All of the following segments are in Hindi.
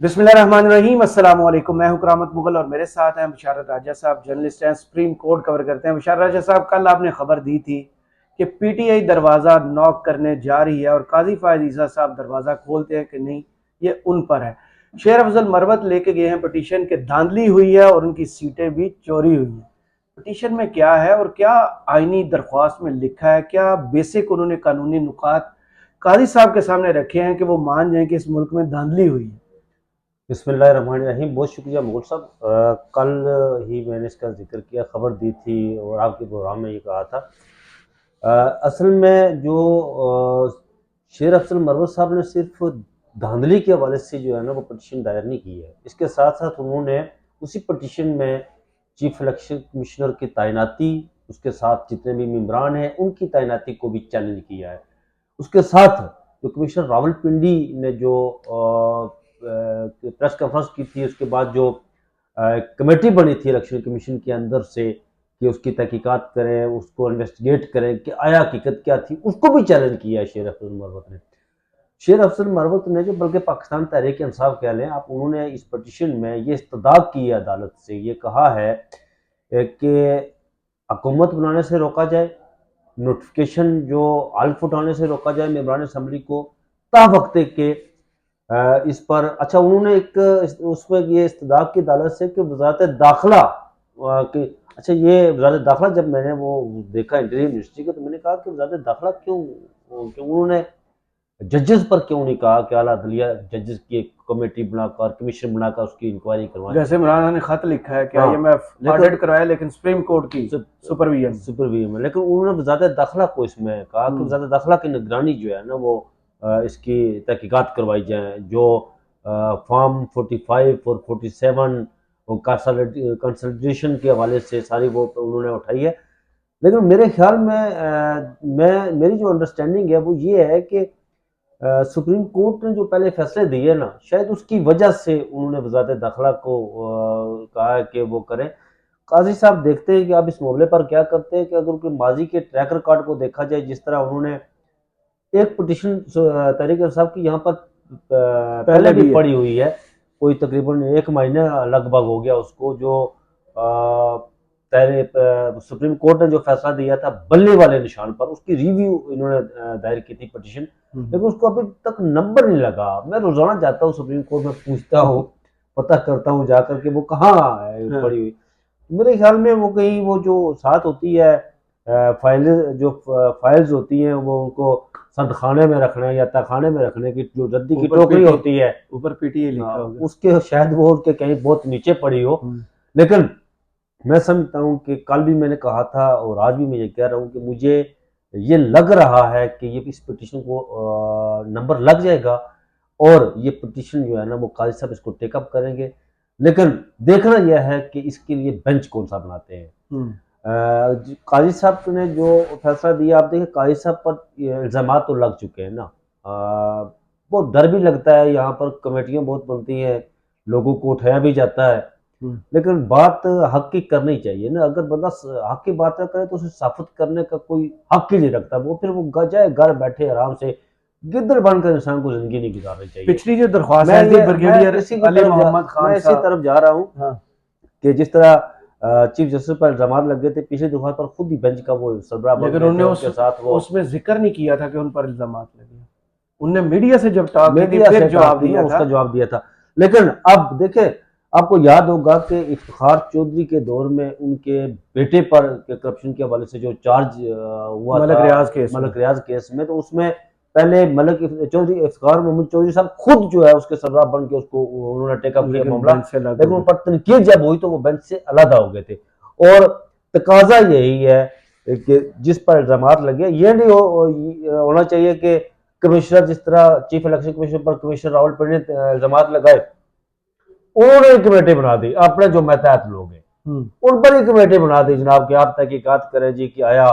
बिस्मिल्लाहिर्रहमानिर्रहीम अस्सलाम वालेकुम। मैं हूं करामत मुगल और मेरे साथ हैं बिशारत राजा साहब, जर्नलिस्ट हैं, सुप्रीम कोर्ट कवर करते हैं। बिशारत राजा साहब, कल आपने खबर दी थी कि पीटीआई दरवाज़ा नॉक करने जा रही है और काजी फायद ईसा साहब दरवाज़ा खोलते हैं कि नहीं, ये उन पर है। शेर अफजल मरवत लेके गए हैं पिटीशन के, धांधली हुई है और उनकी सीटें भी चोरी हुई हैं। पिटीशन में क्या है और क्या आईनी दरख्वास्त में लिखा है, क्या बेसिक उन्होंने कानूनी नुकात काजी साहब के सामने रखे हैं कि वो मान जाएं कि इस मुल्क में धांधली हुई है। बिस्मिल्लाहिर्रहमानिर्रहीम। बहुत शुक्रिया मुगल साहब। कल ही मैंने इसका जिक्र किया, खबर दी थी और आपके प्रोग्राम में ये कहा था। असल में जो शेर अफजल मरवत साहब ने सिर्फ धांधली के हवाले से जो है ना वो पटिशन दायर नहीं की है। इसके साथ साथ उन्होंने उसी पटिशन में चीफ इलेक्शन कमिश्नर की तैनाती, उसके साथ जितने भी मेम्बरान हैं उनकी तैनाती को भी चैलेंज किया है। उसके साथ जो कमिश्नर रावलपिंडी ने जो प्रेस कॉन्फ्रेंस की थी, उसके बाद जो कमेटी बनी थी इलेक्शन कमीशन के अंदर से कि उसकी तहकीकात करें, उसको इन्वेस्टिगेट करें कि आया हकीकत क्या थी, उसको भी चैलेंज किया है शेर अफजल मरवत ने। शेर अफजल मरवत ने जो, बल्कि पाकिस्तान तहरीक इंसाफ कह लें आप, उन्होंने इस पटिशन में ये इस्तदाद की है अदालत से, ये कहा है कि हुकूमत बनाने से रोका जाए, नोटिफिकेशन जो हल्फ उठाने से रोका जाए मेम्बरान असम्बली को तावक्ते के इस पर। अच्छा, उन्होंने एक उसमें ये इस्तदाद की अदालत से कि वजारत दाखिला कि अच्छा, ये वजारत दाखिला जब मैंने वो देखा इंटरियम मिनिस्ट्री का, तो मैंने कहा कि वजारत दाखिला क्यों उन्होंने जजेस पर क्यों नहीं कहा कि आला अदलिया जजेस की एक कमेटी बनाकर, कमीशन बनाकर उसकी इंक्वायरी करवाएं। जैसे इमरान ने खत लिखा है कि हाँ, आईएमएफ ऑडिट करवाया, लेकिन सुप्रीम कोर्ट की सुपरविजन में, लेकिन उन्होंने वजारत दाखिला को इसमें कहा कि वजारत दाखिला की निगरानी जो है ना वो इसकी तहकीकात करवाई जाए। जो फॉर्म 45 और 47 और कंसल्टेशन के हवाले से सारी वो तो उन्होंने उठाई है। लेकिन मेरे ख्याल में मेरी जो अंडरस्टैंडिंग है वो ये है कि सुप्रीम कोर्ट ने जो पहले फैसले दिए ना, शायद उसकी वजह से उन्होंने वजारत दाखिला को कहा है कि वो करें। काजी साहब देखते हैं कि आप इस मामले पर क्या करते हैं कि अगर उनके माजी के ट्रैक रिकॉर्ड को देखा जाए, जिस तरह उन्होंने एक पिटिशन तहरीक इंसाफ की यहाँ पर पहले भी पड़ी हुई है, कोई तकरीबन 1 महीना लगभग हो गया उसको, जो सुप्रीम कोर्ट ने जो फैसला दिया था बल्ले वाले निशान पर, उसकी रिव्यू इन्होंने दायर की थी पिटिशन, लेकिन उसको अभी तक नंबर नहीं लगा। मैं रोजाना जाता हूँ सुप्रीम कोर्ट में, पूछता हूँ, पता करता हूँ जाकर के वो कहाँ पड़ी हुई। मेरे ख्याल में वो कहीं वो जो साथ होती है फाइल्स होती हैं, वो उनको संतखाने में रखने या तहखाने में रखने की जो रद्दी की टोकरी होती है, ऊपर पीटीए लिखा होगा, उसके शायद वो के कहीं बहुत नीचे पड़ी हो। लेकिन मैं समझता हूँ कि कल भी मैंने कहा था और आज भी मैं ये कह रहा हूँ कि मुझे ये लग रहा है कि ये इस पिटीशन को नंबर लग जाएगा और ये पिटीशन जो है ना वो काजी साहब इसको टेकअप करेंगे। लेकिन देखना यह है कि इसके लिए बेंच कौन सा बनाते हैं। काजी साहब ने जो फैसला दिया, आप देखिए काजी साहब पर इल्ज़ाम तो लग चुके हैं ना, बहुत डर भी लगता है, यहाँ पर कमेटियाँ बहुत बनती हैं, लोगों को उठाया भी जाता है, लेकिन बात हक की करनी चाहिए ना। अगर बंदा हक की बात ना करे तो उसे साबित करने का कोई हक ही नहीं रखता, वो फिर वो जाए घर बैठे आराम से गिद्दड़ बनकर इंसान को जिंदगी नहीं गुजारनी चाहिए। पिछली जो दरख्वास्त है ब्रिगेडियर अली मोहम्मद खान, मैं इसी तरफ जा रहा हूँ कि जिस तरह चीफ जस्टिस पर इल्जाम लग गए थे पिछली दफा पर, खुद ही बेंच का वो सरबराह बन गए थे, उनके साथ वो उसमें जिक्र नहीं किया था कि उन पर इल्जाम लगे। उनने मीडिया से जब टॉक की थी फिर जवाब दिया था, उसका जवाब दिया था। लेकिन अब देखे, आपको याद होगा कि इफ्तिखार चौधरी के दौर में उनके बेटे पर करप्शन के हवाले से जो चार्ज हुआ था मलक रियाज केस में, तो उसमें पहले मलक चौधरी, इफ्तिखार मोहम्मद चौधरी साहब खुद जो है उसके सरबराह बन के उसको उन्होंने टेकअप किया मामला, लेकिन उन पर तनकीद जब हुई तो वो बेंच से अलग हो गए थे। और तकाजा यही है कि जिस पर इल्जाम लगे, ये नहीं होना चाहिए कि कमिश्नर, जिस तरह चीफ इलेक्शन कमिश्नर पर कमिश्नर रावलपिंडी ने इल्जाम लगाए, उन्होंने कमेटी बना दी, अपने जो महतात लोग हैं उन पर ही कमेटी बना दी जनाब कि आप तहकीकात करें जी कि आया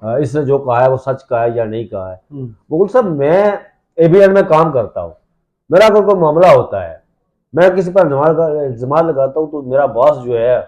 इसने जो कहा है वो सच कहा है या नहीं कहा है। मुगल साहब, मैं एबीएन में काम करता हूँ, मेरा अगर कोई मामला होता है, मैं किसी पर इल्जाम लगाता हूँ तो मेरा बॉस जो है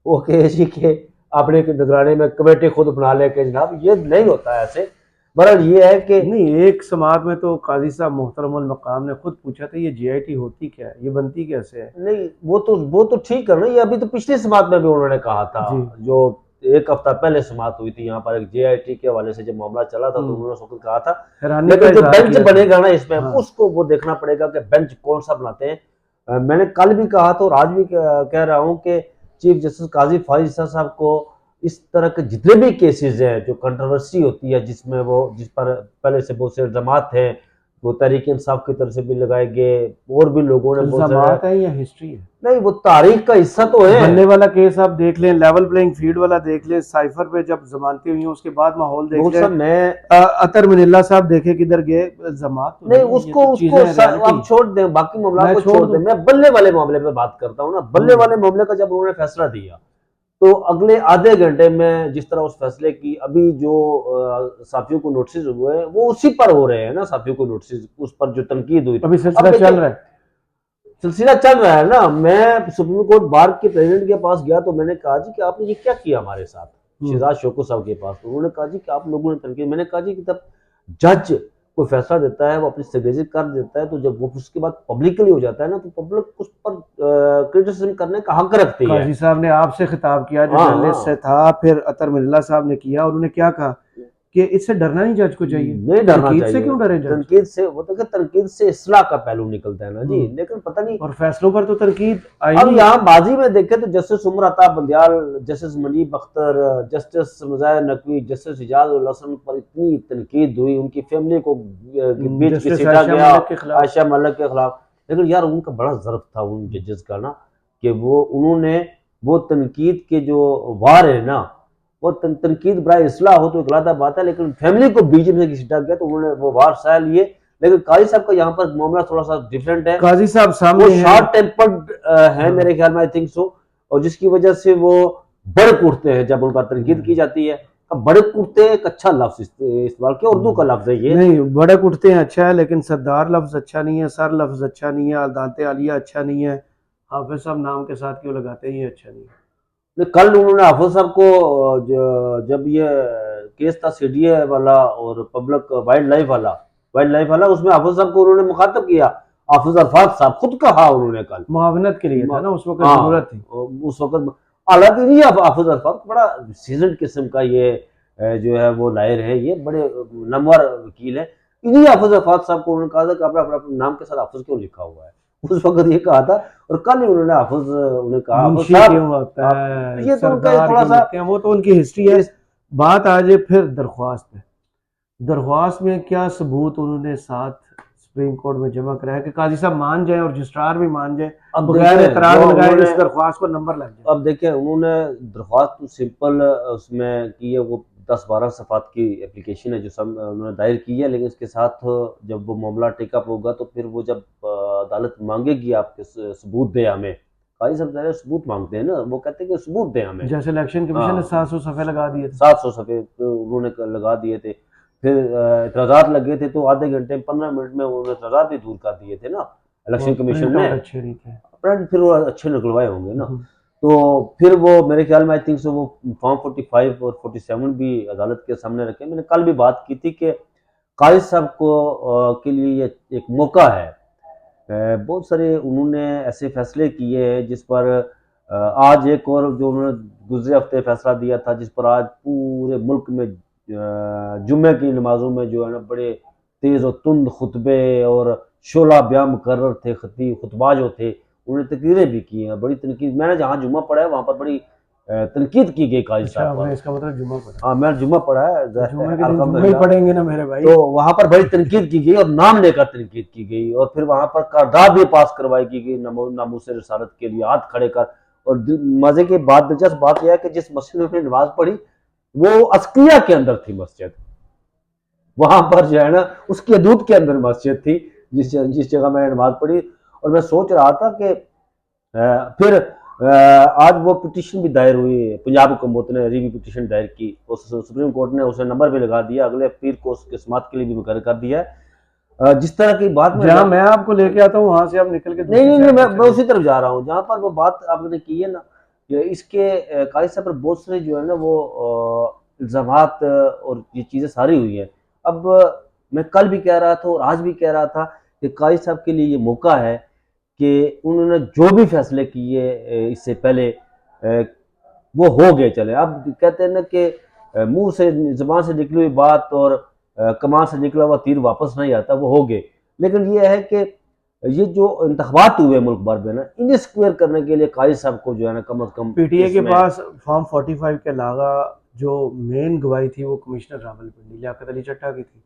वो कहे जी के अपने निगरानी में कमेटी खुद बना ले के जनाब, ये नहीं होता है ऐसे। बहरहाल ये है कि नहीं, एक समात में तो काजी साहब मोहतरमुल मकाम ने खुद पूछा था ये जीआईटी होती क्या है, ये बनती कैसे है। नहीं, वो तो ठीक है ना, ये अभी तो पिछली समात में भी उन्होंने कहा था, जी जो एक हफ्ता पहले समात हुई थी यहाँ पर एक जेआईटी के हवाले से जब मामला चला था तो उन्होंने उस वक्त कहा था। हैरानी का लेकिन जो इजहार बेंच किया था। बनेगा ना इसमें, हाँ उसको वो देखना पड़ेगा कि बेंच कौन सा बनाते हैं। मैंने कल भी कहा था और आज भी कह रहा हूँ कि चीफ जस्टिस काजी फाजिल साहब को इस तरह के जितने भी केसेस हैं जो कंट्रोवर्सी होती है, जिसमें वो जिस पर पहले से बहुत से इल्जामात हैं, वो तहरीक इंसाफ की तरफ से भी लगाए गए, और भी लोगों ने बहुत इल्जामात सारे, है या हिस्ट्री है। नहीं वो तारीख का हिस्सा तो है। बनने वाला केस आप देख लें, लेवल प्लेइंग फील्ड वाला देख लें, साइफर पे जब जमानती हुई उसके बाद माहौल देख बहुत लें। साहब मैं अतर मिनिल्ला साहब देखे किधर गए, इल्जामात तो नहीं नहीं है, ये उसको तो उसको चीजें हैं, रियलिटी। आप छोड़ दें, बाकी मामला मैं को छोड़ छोड़ दें, दूं। मैं बल्ले वाले मामले पे बात करता हूँ ना। बल्ले वाले मामले का जब उन्होंने फैसला दिया तो अगले आधे घंटे में जिस तरह उस फैसले की अभी जो साथियों को नोटिस हुए हैं वो उसी पर हो रहे हैं ना, साथियों को नोटिस उस पर जो तनकीद हुई अभी अब सिलसिला चल रहा है। सिलसिला चल रहा है ना। मैं सुप्रीम कोर्ट बार के प्रेसिडेंट के पास गया तो मैंने कहा जी कि आपने ये क्या किया हमारे साथ, शहजाद शोको साहब के पास। तो उन्होंने कहा जी कि आप लोगों ने तनकीद, मैंने कहा जी कि तब जज कोई फैसला देता है वो अपनी सिग्नेचर कर देता है, तो जब वो उसके बाद पब्लिकली हो जाता है ना तो पब्लिक उस पर क्रिटिसिज्म करने का हक रखती है। काजी साहब ने आपसे खिताब किया जो हाँ जर्नलिस्ट से हाँ, था, फिर अतर मिल्ला साहब ने किया, उन्होंने क्या कहा कि इससे डरना नहीं जज को चाहिए। नहीं डरना तनकीद से चाहिए, क्यों डरे जज। तनकीद से वो तो तनकीद से इस्लाह का पहलू निकलता है ना जी, लेकिन पता नहीं। और फैसलों पर तो तनकीद आई अब नहीं। यहाँ बाजी में देखे तो justice Umar Ata Bandial, justice Munib Akhtar, justice Mazahar Naqvi, justice Ijaz ul Hassan पर इतनी तनकीद हुई, उनकी फैमिली को बीच जस्टिस घसीटा आयशा गया मलिक के खिलाफ। आयशा मलिक के खिलाफ। लेकिन यार उनका बड़ा ज़र्फ था उन जजेस का ना, कि वो उन्होंने वो तनकीद के जो वार है ना, वो तनकीद बड़ा इसलाह हो तो एक अलग बात है, लेकिन फैमिली को बीच में घसीटा गया तो उन्होंने वो वार सह लिए। लेकिन काजी साहब का यहाँ पर मामला थोड़ा सा डिफरेंट है। काजी साहब सामने वो हैं। शॉर्ट टेम्पर्ड है मेरे ख्याल में, आई थिंक सो, और जिसकी वजह से वो भड़क उठते हैं जब उनका तनकीद की जाती है। अब भड़क उठते एक अच्छा लफ्ज इस्तेमाल किया, उर्दू का लफ्ज है ये। नहीं, भड़क उठते हैं अच्छा है, लेकिन सरदार लफ्ज अच्छा नहीं है, सर लफ्ज अच्छा नहीं है, अदालत आलिया अच्छा नहीं है, हाफिज साहब नाम के साथ क्यों लगाते हैं, ये अच्छा नहीं है। कल उन्होंने हाफिज साहब को जब ये केस था सीडीए वाला और पब्लिक वाइल्ड लाइफ वाला, उसमें हाफिज साहब को उन्होंने मुखातब किया। हाफिज अरफात साहब खुद कहा उन्होंने कल, मुआवनत के लिए था ना उस वक्त, हाँ जरूरत थी। उस वक्त। हालांकि नहीं, हाफिज अरफात बड़ा सीजन किस्म का ये जो है वो लायर है, ये बड़े नमवर वकील है। इन्हीं हाफिज अरफात साहब को उन्होंने कहा था कि आपने अपने नाम के साथ हाफिज क्यों लिखा हुआ है, उस वक्त ये कहा था। और कल ही उन्होंने हाफिज उन्हें कहा हाफिज मुंशी साहब क्यों होता है, ये तो उनका सरदार थोड़ा क्यों सा लिखते हैं, वो तो उनकी हिस्ट्री है। बात आ जाए फिर दरख्वास्त पे। दरख्वास्त में क्या सबूत उन्होंने साथ सुप्रीम कोर्ट में जमा कराया कि काजी साहब मान जाए और रजिस्ट्रार भी मान जाए, अब बगैर देखें एतराज जो लगाए इस उन्होंने, दरख्वास्त को नंबर लग जाए। अब देखें उन्होंने दरख्वास्त तो सिंपल उसमें की है, वो 10-12 सफ़ात की एप्लीकेशन है जो सब उन्होंने दायर की है। लेकिन इसके साथ जब वो मामला टेकअप होगा तो फिर वो जब अदालत मांगेगी आपके सबूत दें हमें, काजी साहब ज़रा सबूत मांगते हैं ना, वो कहते हैं कि सबूत दें हमें। जैसे इलेक्शन कमीशन ने हाँ 700 सफ़े लगा दिए थे। 700 सफ़े तो उन्होंने लगा दिए थे। फिर एतराज़ात लगे थे तो आधे घंटे 15 मिनट में उन्होंने एतराज़ात भी दूर कर दिए थे ना वो इलेक्शन कमीशन प्रिंट ने। आउट अच्छे नहीं थे। अपना फिर वो अच्छे निकलवाए होंगे ना। तो फिर वो मेरे ख्याल में आई थिंक सो वो फॉर्म 45 और 47 भी अदालत के सामने रखे। मैंने कल भी बात की थी कि काजी साहब को के लिए ये एक मौका है। बहुत सारे उन्होंने ऐसे फैसले किए हैं जिस पर आज एक और जो उन्होंने गुजरे हफ्ते फैसला दिया था, जिस पर आज पूरे मुल्क में जुम्मे की नमाजों में जो है ना बड़े तेज़ और तुंद खुतबे और शोला बयां मुकर्रर थे, खतीब खुतबा जो थे उन्होंने तकरीरें भी की हैं, बड़ी तनकीद। मैंने जहाँ जुम्मा पढ़ा है वहाँ पर बड़ी तनकीद की गई काजी अच्छा, साहब आपने पर। इसका मतलब जुम्मा पढ़ा। हाँ मैंने जुम्मा पढ़ा है जुम्मे के दिन जुम्मा ही अल्हम्दुलिल्लाह। पढ़ेंगे ना मेरे भाई। तो वहां पर बड़ी तनकीद की गई और नाम लेकर तनकीद की गई, और फिर वहां पर करारदाद भी पास करवाई की गई नामूस रिसालत के लिए हाथ खड़े कर। और मजे की बात, दिलचस्प बात यह है कि जिस मस्जिद में अपनी नमाज पढ़ी वो अस्किया के अंदर थी मस्जिद, वहां पर जो है ना उसकी हदूद के अंदर मस्जिद थी जिस जगह मैंने नमाज पढ़ी। और मैं सोच रहा था कि फिर आज वो पिटीशन भी दायर हुई है, पंजाब हुकूमत ने रिव्यू पिटीशन दायर की, उस सुप्रीम कोर्ट ने उसे नंबर भी लगा दिया, अगले पीर को उसके समात के लिए भी मुकर्रर कर दिया है। जिस तरह की बात में जहाँ मैं आपको लेके आता हूँ वहां से आप निकल के नहीं नहीं नहीं, मैं उसी तरफ जा रहा हूँ जहाँ पर वो बात आपने की है ना, कि इसके काजी साहब पर बहुत सारे जो है ना वो इल्जामात और ये चीज़ें सारी हुई हैं। अब मैं कल भी कह रहा था और आज भी कह रहा था कि काजी साहब के लिए ये मौका है कि उन्होंने जो भी फैसले किए इससे पहले वो हो गए चले। अब कहते हैं ना कि मुंह से जुबान से निकली हुई बात और कमान से निकला हुआ तीर वापस नहीं आता, वो हो गए। लेकिन ये है कि ये जो इंतखाबात हुए मुल्क भर में ना, इन्हें स्क्वेयर करने के लिए काजी साहब को जो है ना कम अज कम पीटीए के पास फॉर्म 45 के अलावा जो मेन गवाही थी वो कमिश्नर रावलपिंडी लियाकत अली चट्टा की थी।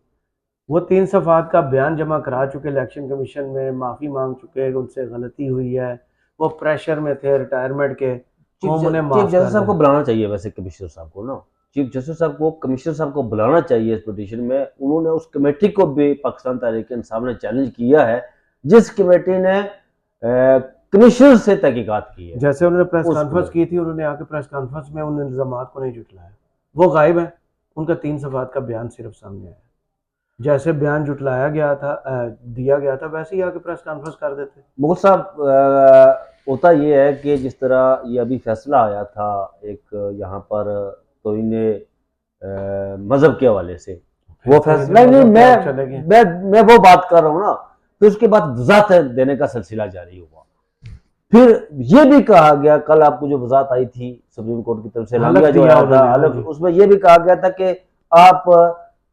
वो 3 सफ़ात का बयान जमा करा चुके इलेक्शन कमीशन में, माफ़ी मांग चुके, उनसे गलती हुई है, वो प्रेशर में थे रिटायरमेंट के। चीफ जस्टिस साहब को बुलाना चाहिए वैसे कमिश्नर साहब को ना, चीफ जस्टिस साहब को कमिश्नर साहब को बुलाना चाहिए इस पिटीशन में। उन्होंने उस कमेटी को भी पाकिस्तान तहरीक इंसाफ ने चैलेंज किया है जिस कमेटी ने कमिश्नर से तहकीकात की है। जैसे उन्होंने प्रेस कॉन्फ्रेंस की थी, उन्होंने आके प्रेस कॉन्फ्रेंस में उन इल्जामात को नहीं जुटलाया, वो गायब है। उनका 3 सफ़ात का बयान सिर्फ सामने आया। जैसे बयान जुटलाया गया था, दिया गया था, वैसे ही आके प्रेस कॉन्फ्रेंस कर देते। मुगल साहब, होता ये है कि जिस तरह ये अभी फैसला आया था एक यहाँ पर, तो इन्हें मजहब के हवाले से वो फैसला नहीं, मैं वो बात कर रहा हूँ ना। फिर उसके बाद वजात देने का सिलसिला जारी हुआ। फिर ये भी कहा गया, कल आपको जो वजात आई थी सुप्रीम कोर्ट की तरफ से जो आया था अलग, उसमें यह भी कहा गया था कि आप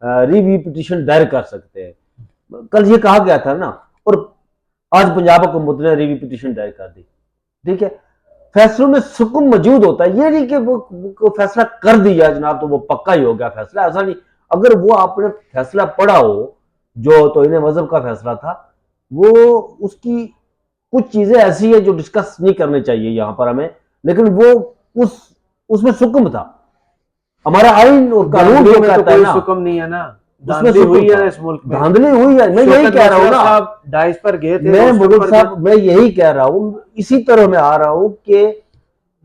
रिव्यू पिटीशन दायर कर सकते हैं। कल ये कहा गया था ना, और आज पंजाब हुकूमत ने रिव्यू पिटीशन दायर कर दी। ठीक है, फैसलों में सुकून मौजूद होता है, ये नहीं कि वो फैसला कर दिया जनाब तो वो पक्का ही हो गया फैसला, ऐसा नहीं। अगर वो आपने फैसला पढ़ा हो जो तो इन्हें मजहब का फैसला था, वो उसकी कुछ चीजें ऐसी है जो डिस्कस नहीं करनी चाहिए यहाँ पर हमें, लेकिन वो उसमें सुकून था। हमारा आइन और कानून जो कहता है ना, सुकून नहीं है ना, धांधली हुई है इस मुल्क में, धांधली हुई है। मैं यही कह रहा हूँ ना, डाइस पर गए थे मैं मुगल साहब, मैं यही कह रहा हूँ, इसी तरह मैं आ रहा हूँ कि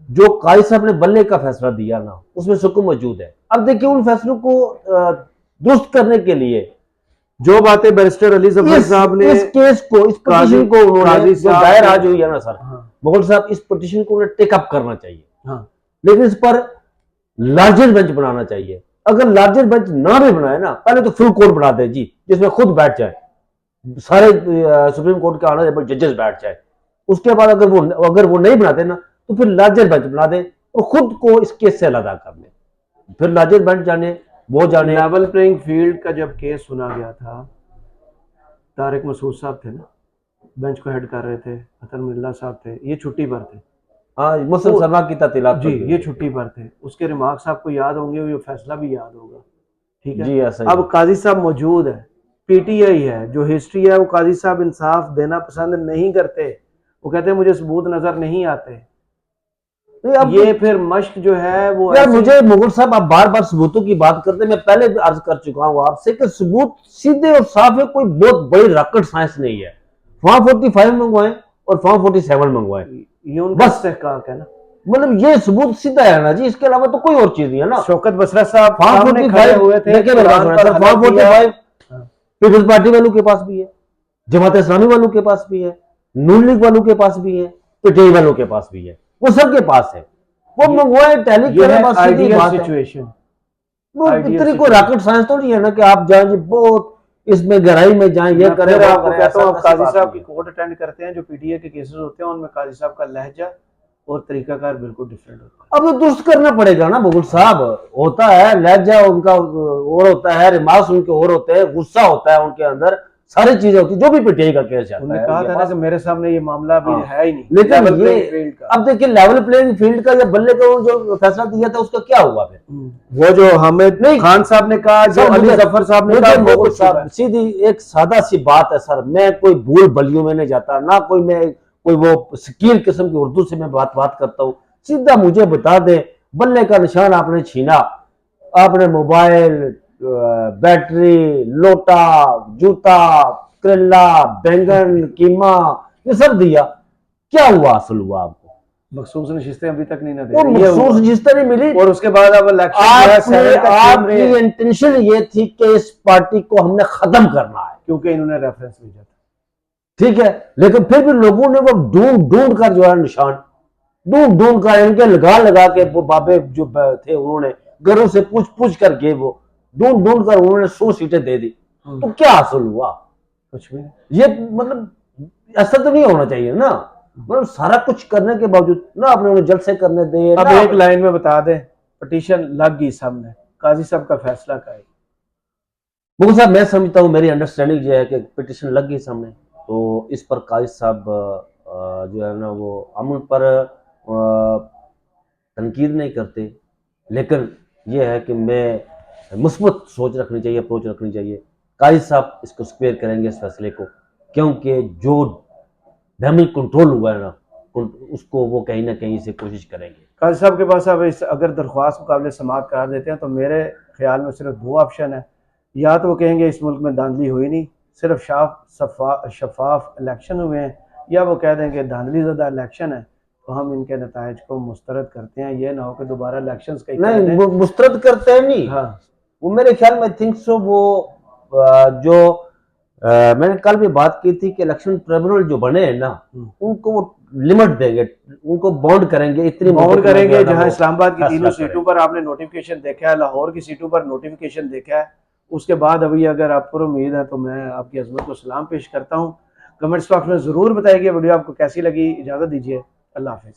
जो काजी साहब ने बल्ले का फैसला दिया ना, उसमें सुकून मौजूद है। अब देखिए उन फैसलों को दुरुस्त करने के लिए जो बातें बैरिस्टर अली जफर साहब ने इस केस को, इस पिटीशन को उन्होंने जो दायर आज हुई है ना सर, मुगल साहब इस पिटीशन को उन्हें टेकअप करना चाहिए। लेकिन इस पर लार्जर बेंच बनाना चाहिए। अगर लार्जर बेंच ना भी बनाए ना, पहले तो फुल कोर्ट बना दे जी, जिसमें खुद बैठ जाए सारे सुप्रीम कोर्ट के ऑनरेबल जजेस बैठ जाए। उसके बाद अगर वो नहीं बनाते ना, तो फिर लार्जर बेंच बना दे और खुद को इस केस से अलग कर ले। फिर लार्जर बेंच जाने, वो जाने। लेवल प्लेइंग फील्ड का जब केस सुना गया था, तारिक मसूद साहब थे ना, बेंच को हेड कर रहे थे, अतर मिल्ला साहब थे, ये छुट्टी पर थे। हाँ, मुस्लिम सरमा की ततीलात जी, ये छुट्टी पर थे। उसके रिमार्क्स आपको याद होंगे, ये फैसला भी याद होगा। ठीक है जी, ऐसा अब काजी साहब मौजूद है, पीटीआई है, जो हिस्ट्री है वो काजी साहब इंसाफ देना पसंद नहीं करते। वो कहते हैं मुझे सबूत नजर नहीं आते। अब ये फिर मश्क जो है वो यार, मुझे मुगल साहब आप बार बार सबूतों की बात करते हैं। मैं पहले भी अर्ज कर चुका हूं आपसे कि सबूत सीधे और साफ है, कोई बहुत बड़ी रॉकेट साइंस नहीं है। फॉर्म 45 मंगवाए और फॉर्म 47 मंगवाए, ये उनका इस्तेहकाक है ना, मतलब ये सबूत सीधा है ना जी, इसके अलावा तो कोई और चीज नहीं है ना। शौकत बसरा साहब फॉर्म 45 हुए थे, फॉर्म 45 पीपल्स पार्टी वालों के पास भी है, जमात इस्लामी वालों के पास भी है, नून लीग वालों के पास भी है, पीटीआई वालों के पास भी है, वो सबके पास है। वो मंगवाए, टैली करे, बस सीधी बात है। वो इतनी कोई रॉकेट साइंस तो नहीं है ना कि आप जाएं जी बहुत इसमें गहराई में जाएं, ये करें वो करें। कहता हूं काजी साहब की कोर्ट अटेंड करते हैं, जो पीटीए के केसेस होते हैं उनमें काजी साहब का लहजा और तरीकाकार बिल्कुल डिफरेंट होता है। अब तो दुरुस्त करना पड़ेगा ना मुगल साहब। होता है लहजा उनका और होता है, रिमार्क्स उनके और होते हैं, गुस्सा होता है उनके अंदर, सारी चीजें होती है। जो भी पीटीआई का केस जाता है, कहा था ना कि मेरे सामने ये मामला भी है ही नहीं। लेकिन ये अब देखिए लेवल प्लेइंग फील्ड का या बल्ले का जो फैसला दिया था उसका क्या हुआ फिर? वो जो हामिद खान साहब ने कहा, जो अली जफर साहब ने कहा, सीधी एक सादा सी बात है सर। मैं कोई भूल भलियों में नहीं जाता ना, कोई वो स्कील किस्म की उर्दू से मैं बात करता हूँ। सीधा मुझे बता दे, बल्ले का निशान आपने छीना, आपने मोबाइल, बैटरी, लोटा, जूता, करेला, बैंगन, कीमा, ये सब दिया, क्या हुआ? असल हुआ आपको मखसूस नशिस्तें अभी तक नहीं ना दे, मखसूस नशिस्तें नहीं मिली। और उसके बाद अब इलेक्शन, आपकी इंटेंशन ये थी कि इस पार्टी को हमने खत्म करना है, क्योंकि इन्होंने रेफरेंस भेजा था। ठीक है, लेकिन फिर भी लोगों ने वो ढूंढ कर जो है निशान ढूंढ कर इनके लगा के वो बाबे जो थे उन्होंने घरों से पूछ करके वो ढूंढ ढूंढ कर उन्होंने 100 सीटें दे दी, तो क्या हासिल हुआ? कुछ भी। ये मतलब ऐसा तो नहीं होना चाहिए ना, मतलब सारा कुछ करने के बावजूद ना आपने उन्हें जलसे करने दे। अब एक लाइन में बता दें, पिटीशन लग गई सामने, काजी साहब का फैसला क्या है? मुगल साहब, मैं समझता हूँ, मेरी अंडरस्टैंडिंग ये है कि पिटीशन लग गई सामने, तो इस पर काजी साहब जो है ना वो अमन पर तनकीद नहीं करते, लेकिन यह है कि मैं मुस्बत सोच रखनी चाहिए, अप्रोच रखनी चाहिए। काजी साहब इसको स्क्वेयर करेंगे इस फैसले को, क्योंकि जो डैमेज कंट्रोल हुआ है ना उसको वो कहीं ना कहीं से कोशिश करेंगे। काजी साहब के पास अब इस अगर दरख्वास्त मुकाबले समाअत करार देते हैं तो मेरे ख्याल में सिर्फ दो ऑप्शन है। या तो वो कहेंगे इस मुल्क में धांधली हुई नहीं, सिर्फ शफाफ इलेक्शन हुए हैं, या वो कह देंगे धांधली ज़्यादा इलेक्शन है, तो हम इनके नताइज को मुस्तरद करते हैं। ये ना हो कि दोबारा इलेक्शन नहीं, वो मुस्तरद करते हैं नहीं। हाँ, वो मेरे ख्याल में थिंक सो वो जो मैंने कल भी बात की थी कि इलेक्शन ट्रिब्यूनल जो बने हैं ना उनको वो लिमिट देंगे, उनको बाउंड करेंगे, इतनी बाउंड करेंगे। जहां इस्लामाबाद की तीनों सीटों पर आपने नोटिफिकेशन देखा है, लाहौर की सीटों पर नोटिफिकेशन देखा है, उसके बाद अभी अगर आपको उम्मीद है तो मैं आपकी अजमत को सलाम पेश करता हूँ। कमेंट्स बॉक्स में ज़रूर बताइए वीडियो आपको कैसी लगी। इजाज़त दीजिए, अल्लाह हाफिज़।